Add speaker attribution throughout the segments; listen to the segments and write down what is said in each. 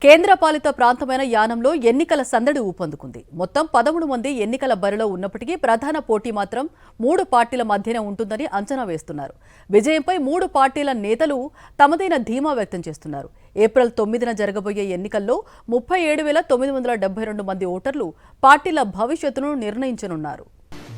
Speaker 1: కేంద్రపాలిత ప్రాంతమైన యానంలో ఎన్నికల సందడి ఊపందుకుంది. మొత్తం 13 మంది ఎన్నికల బరిలో ఉన్నప్పటికీ ప్రధాన పోటీ మాత్రం 3 పార్టీల మధ్యనే ఉంటుందని అంచనా వేస్తున్నారు. విజయంపై 3 పార్టీల నేతలు తమదైన ధీమా వ్యక్తం చేస్తున్నారు. ఏప్రిల్ 9న జరగబోయే ఎన్నికల్లో 37,972 మంది ఓటర్లు పార్టీల భవిష్యత్తును నిర్ణయించనున్నారు.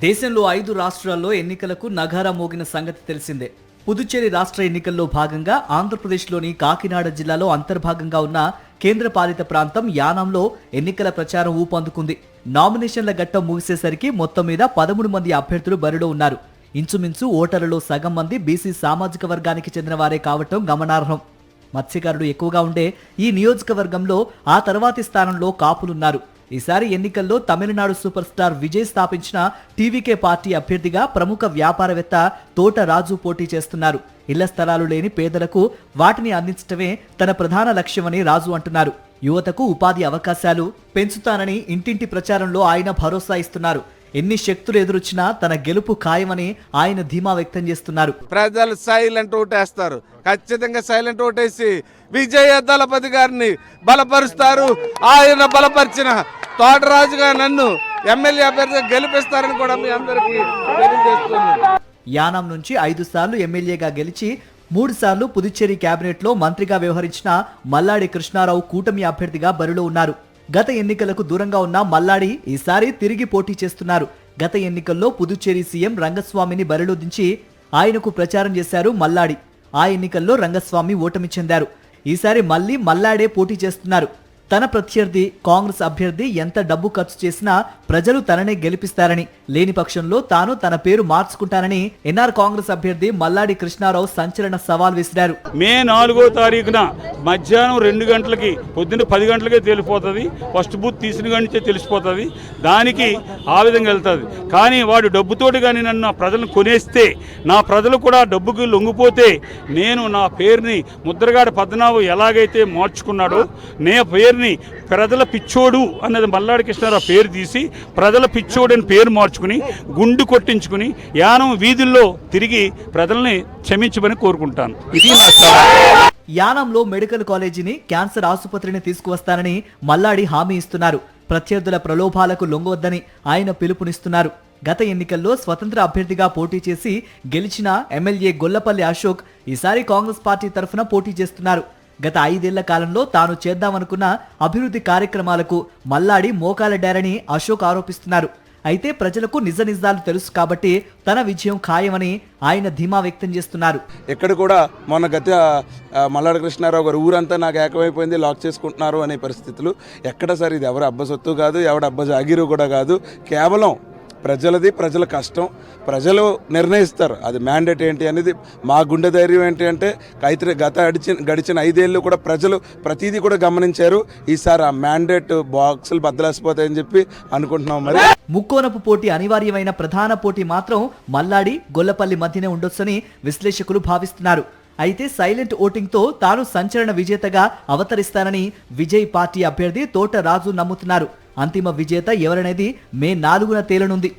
Speaker 2: దేశంలో 5 రాష్ట్రాల్లో ఎన్నికలకు నగారా మోగిన సంగతి తెలిసిందే. పుదుచ్చేరి రాష్ట్ర ఎన్నికల్లో భాగంగా ఆంధ్రప్రదేశ్లోని కాకినాడ జిల్లాలో అంతర్భాగంగా ఉన్న కేంద్రపాలిత ప్రాంతం యానాంలో ఎన్నికల ప్రచారం ఊపందుకుంది. నామినేషన్ల ఘట్టం ముగిసేసరికి మొత్తం మీద 13 మంది అభ్యర్థులు బరిలో ఉన్నారు. ఇంచుమించు ఓటర్లలో సగం మంది బీసీ సామాజిక వర్గానికి చెందిన వారే కావటం గమనార్హం. మత్స్యకారులు ఎక్కువగా ఉండే ఈ నియోజకవర్గంలో ఆ తర్వాతి స్థానంలో కాపులున్నారు. ఈసారి ఎన్నికల్లో తమిళనాడు సూపర్ స్టార్ విజయ్ స్థాపించిన టీవీకే పార్టీ అభ్యర్థిగా ప్రముఖ వ్యాపారవేత్త తోట రాజు పోటీ చేస్తున్నారు. ఇళ్ల స్థలాలు లేని పేదలకు వాటిని అందించడమే తన ప్రధాన లక్ష్యమని రాజు అంటున్నారు. యువతకు ఉపాధి అవకాశాలు పెంచుతానని ఇంటింటి ప్రచారంలో ఆయన భరోసా ఇస్తున్నారు. ఎన్ని శక్తులు ఎదురొచ్చినా తన గెలుపు ఖాయమని ఆయన ధీమా వ్యక్తం చేస్తున్నారు.
Speaker 3: ప్రజలు సైలెంట్ ఓటేస్తారు, ఖచ్చితంగా సైలెంట్ ఓటేసి విజయ దళపతి గారిని బలపరుస్తారు. ఆయన బలపరిచిన తోటరాజుగా నన్ను ఎమ్మెల్యే అభ్యర్థిగా గెలిపిస్తారని కూడా మీ అందరికీ తెలియజేస్తున్నాను.
Speaker 2: యానాం నుంచి 5 సార్లు ఎమ్మెల్యేగా గెలిచి 3 సార్లు పుదుచ్చేరి కేబినెట్ లో మంత్రిగా వ్యవహరించిన మల్లాడి కృష్ణారావు కూటమి అభ్యర్థిగా బరిలో ఉన్నారు. గత ఎన్నికలకు దూరంగా ఉన్న మల్లాడి ఈసారి తిరిగి పోటీ చేస్తున్నారు. గత ఎన్నికల్లో పుదుచ్చేరి సీఎం రంగస్వామిని బరిలో దించి ఆయనకు ప్రచారం చేశారు మల్లాడి. ఆ ఎన్నికల్లో రంగస్వామి ఓటమి చెందారు. ఈసారి మళ్లీ మల్లాడే పోటీ చేస్తున్నారు. తన ప్రత్యర్థి కాంగ్రెస్ అభ్యర్థి ఎంత డబ్బు ఖర్చు చేసినా ప్రజలు తననే గెలిపిస్తారని, లేని పక్షంలో తాను తన పేరు మార్చుకుంటానని ఎన్ఆర్ కాంగ్రెస్ అభ్యర్థి మల్లాడి కృష్ణారావు సంచలన సవాల్ విసిరారు.
Speaker 4: మే 4వ తారీఖున మధ్యాహ్నం 2 గంటలకి, పొద్దున్న 10 గంటలకే తెలిసిపోతుంది. ఫస్ట్ బూత్ తీసిన గంటే తెలిసిపోతుంది. దానికి ఆ విధంగా వెళ్తుంది. కానీ వాడు డబ్బుతోటి కానీ నన్ను నా ప్రజలను కొనేస్తే, నా ప్రజలు కూడా డబ్బుకి లొంగిపోతే, నేను నా పేరుని ముద్రగాడ పద్మనాభం ఎలాగైతే మార్చుకున్నాడో, నే పేరుని ప్రజల పిచ్చోడు అన్నది మల్లాడి కృష్ణారావు పేరు తీసి ప్రజల పిచ్చోడు అని పేరు మార్చుకుని గుండు కొట్టించుకుని యానం వీధుల్లో తిరిగి ప్రజల్ని క్షమించమని కోరుకుంటాను. ఇది నా సవాల్.
Speaker 2: యానంలో మెడికల్ కాలేజీని, క్యాన్సర్ ఆసుపత్రిని తీసుకువస్తానని మల్లాడి హామీ ఇస్తున్నారు. ప్రత్యర్థుల ప్రలోభాలకు లొంగవద్దని ఆయన పిలుపునిస్తున్నారు. గత ఎన్నికల్లో స్వతంత్ర అభ్యర్థిగా పోటీ చేసి గెలిచిన ఎమ్మెల్యే గొల్లపల్లి అశోక్ ఈసారి కాంగ్రెస్ పార్టీ తరఫున పోటీ చేస్తున్నారు. గత 5 ఏళ్ల కాలంలో తాను చేద్దామనుకున్న అభివృద్ధి కార్యక్రమాలకు మల్లాడి మోకాలడ్డారని అశోక్ ఆరోపిస్తున్నారు. అయితే ప్రజలకు నిజ నిజాలు తెలుసు కాబట్టి తన విజయం ఖాయమని ఆయన ధీమా వ్యక్తం చేస్తున్నారు.
Speaker 3: ఎక్కడ కూడా మొన్న గత మల్లాడి కృష్ణారావు గారు ఊరంతా నాకు ఏకమైపోయింది, లాక్ చేసుకుంటున్నారు అనే పరిస్థితులు ఎక్కడ సార్? ఇది ఎవరు అబ్బ సొత్తు కాదు, ఎవడు అబ్బ జాగీరు కూడా కాదు. కేవలం ప్రజలది, ప్రజల కష్టం ప్రజలు నిర్ణయిస్తారు. అది మ్యాండేట్ ఏంటి అనేది మా గుండె ధైర్యం ఏంటి అంటే గడిచిన 5 ఏళ్ళు కూడా ప్రజలు ప్రతిదీ కూడా గమనించారు. ఈసారి ఆ మ్యాండేట్ బాక్సులు బద్దలేసిపోతాయని చెప్పి అనుకుంటున్నాం. మరి
Speaker 2: ముక్కోనపు పోటీ అనివార్యమైన ప్రధాన పోటీ మాత్రం మల్లాడి గొల్లపల్లి మధ్యనే ఉండొచ్చని విశ్లేషకులు భావిస్తున్నారు. అయితే సైలెంట్ ఓటింగ్తో తాను సంచలన విజేతగా అవతరిస్తానని విజయ్ పార్టీ అభ్యర్థి తోట రాజు నమ్ముతున్నారు. అంతిమ విజేత ఎవరనేది మే 4న తేలనుంది.